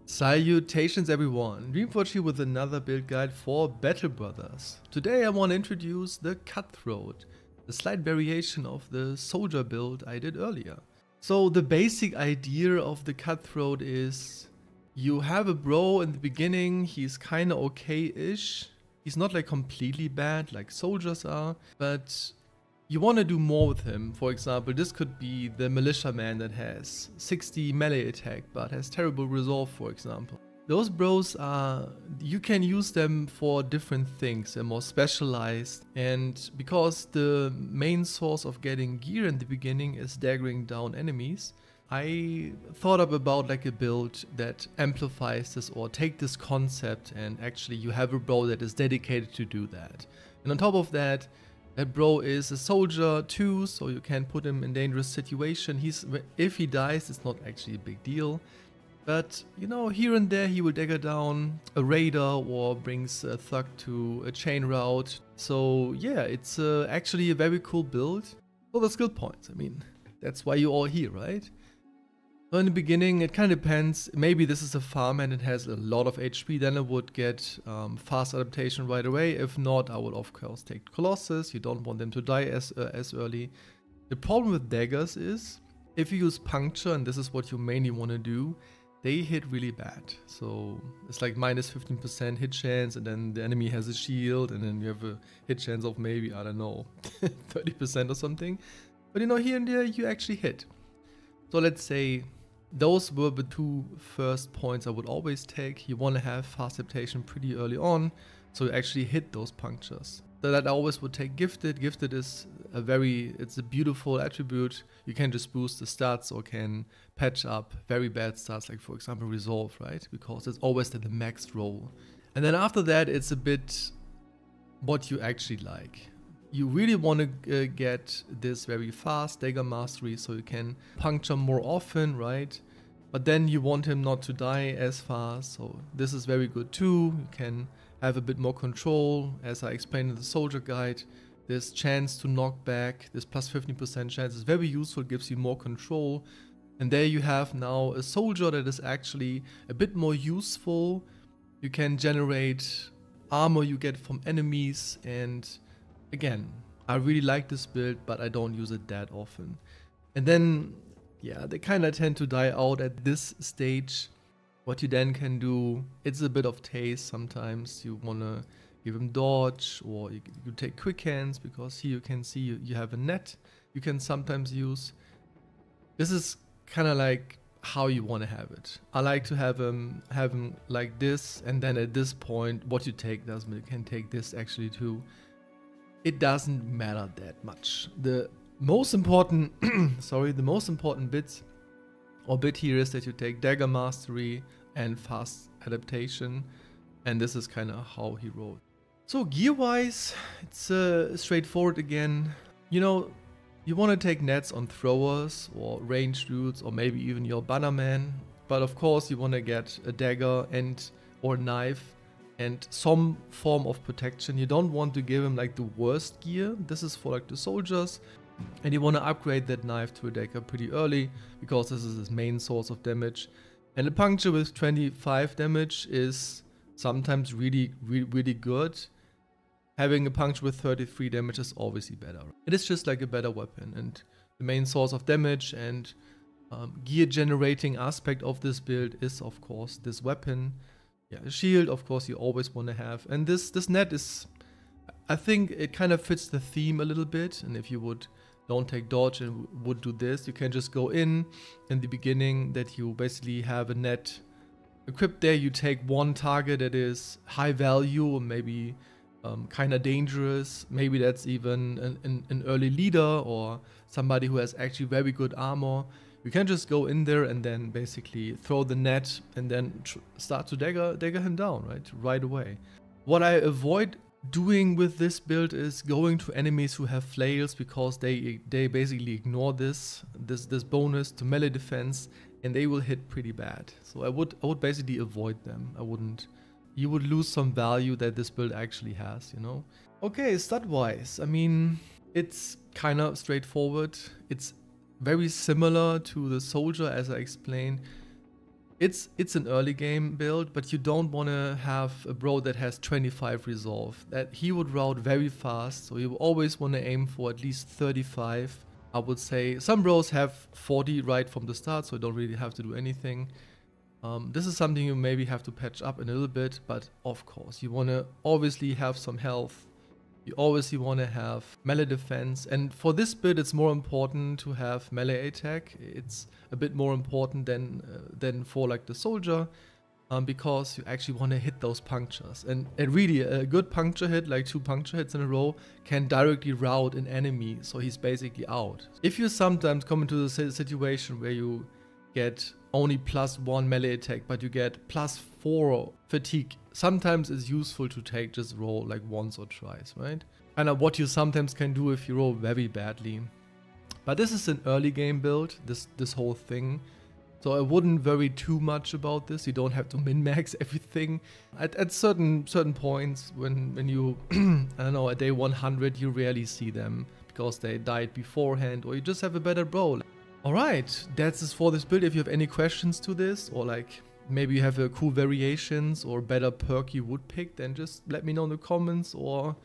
Salutations everyone, Dreamforge here with another build guide for Battle Brothers. Today I want to introduce the Cutthroat, a slight variation of the soldier build I did earlier. So the basic idea of the Cutthroat is you have a bro in the beginning, he's kinda okay-ish. He's not like completely bad like soldiers are, but you want to do more with him. For example, this could be the militiaman that has 60 melee attack but has terrible resolve, for example. Those bros are, you can use them for different things. They're more specialized, and because the main source of getting gear in the beginning is daggering down enemies, I thought up about like a build that amplifies this or take this concept and actually you have a bro that is dedicated to do that. And on top of that, that bro is a soldier too, so you can put him in dangerous situation. If he dies, it's not actually a big deal. But, you know, here and there he will dagger down a raider or brings a thug to a chain route. So yeah, it's actually a very cool build. For the skill points, I mean, that's why you're all here, right? So in the beginning, it kind of depends. Maybe this is a farm and it has a lot of HP, then I would get fast adaptation right away. If not, I would of course take Colossus. You don't want them to die as early. The problem with daggers is, if you use puncture, and this is what you mainly want to do, they hit really bad. So it's like minus 15% hit chance, and then the enemy has a shield, and then you have a hit chance of maybe, I don't know, 30% or something. But you know, here and there you actually hit. So let's say those were the two first points I would always take. You want to have fast adaptation pretty early on, so you actually hit those punctures. So that I always would take gifted. Gifted is it's a beautiful attribute. You can just boost the stats or can patch up very bad stats, like for example resolve, right? Because it's always at the max roll. And then after that, it's a bit what you actually like. You really want to get this very fast dagger mastery so you can puncture more often, right? But then you want him not to die as fast, so this is very good too. You can have a bit more control. As I explained in the soldier guide, this chance to knock back, this plus 15% chance is very useful, gives you more control. And there you have now a soldier that is actually a bit more useful. You can generate armor you get from enemies, and again, I really like this build, but I don't use it that often. And then, yeah, they kind of tend to die out at this stage. What you then can do, it's a bit of taste sometimes. You want to give him dodge, or you take quick hands, because here you can see you have a net you can sometimes use. This is kind of like how you want to have it. I like to have him like this, and then at this point, what you take doesn't, you can take this actually too. It doesn't matter that much. The most important, the most important bit here is that you take dagger mastery and fast adaptation, and this is kind of how he rolled. So gear wise, it's straightforward again. You know, you want to take nets on throwers or ranged dudes, or maybe even your bannerman, but of course you want to get a dagger and or knife and some form of protection. You don't want to give him like the worst gear. This is for like the soldiers, and you want to upgrade that knife to a dagger pretty early, because this is his main source of damage. And a puncture with 25 damage is sometimes really good. Having a puncture with 33 damage is obviously better. It is just like a better weapon, and the main source of damage and gear generating aspect of this build is of course this weapon. Yeah, a shield, of course, you always want to have. And this net is, I think it kind of fits the theme a little bit. And if you don't take dodge and would do this, you can just go in the beginning that you basically have a net equipped there. You take one target that is high value, or maybe kind of dangerous. Maybe that's even an early leader or somebody who has actually very good armor. You can just go in there and then basically throw the net and then start to dagger him down, right away. What I avoid doing with this build is going to enemies who have flails, because they basically ignore this bonus to melee defense, and they will hit pretty bad. So I would basically avoid them. You would lose some value that this build actually has, you know. Okay, stat wise, I mean, it's kind of straightforward. It's very similar to the soldier, as I explained. It's an early game build, but you don't want to have a bro that has 25 resolve. That he would route very fast, so you always want to aim for at least 35. I would say some bros have 40 right from the start, so you don't really have to do anything. This is something you maybe have to patch up in a little bit, but of course you want to obviously have some health. You obviously want to have melee defense, and for this build it's more important to have melee attack. It's a bit more important than for like the soldier, because you actually want to hit those punctures. And really a good puncture hit, like 2 puncture hits in a row, can directly rout an enemy, so he's basically out. If you sometimes come into the situation where you get only +1 melee attack, but you get +4 fatigue, sometimes it's useful to take just roll like once or twice, right? And what you sometimes can do if you roll very badly. But this is an early game build, this whole thing. So I wouldn't worry too much about this. You don't have to min-max everything. At certain points when you, I don't know, at day 100 you rarely see them because they died beforehand, or you just have a better bro. Alright, that's it for this build. If you have any questions to this, or like maybe you have a cool variations or better perk you would pick, then just let me know in the comments, or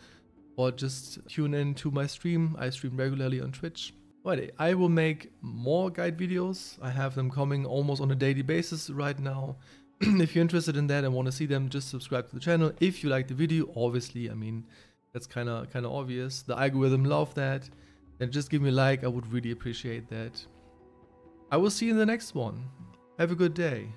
just tune in to my stream. I stream regularly on Twitch. Alrighty, I will make more guide videos. I have them coming almost on a daily basis right now. If you're interested in that and want to see them, just subscribe to the channel. If you like the video, obviously, I mean, that's kind of obvious. The algorithm love that. Then just give me a like. I would really appreciate that. I will see you in the next one. Have a good day.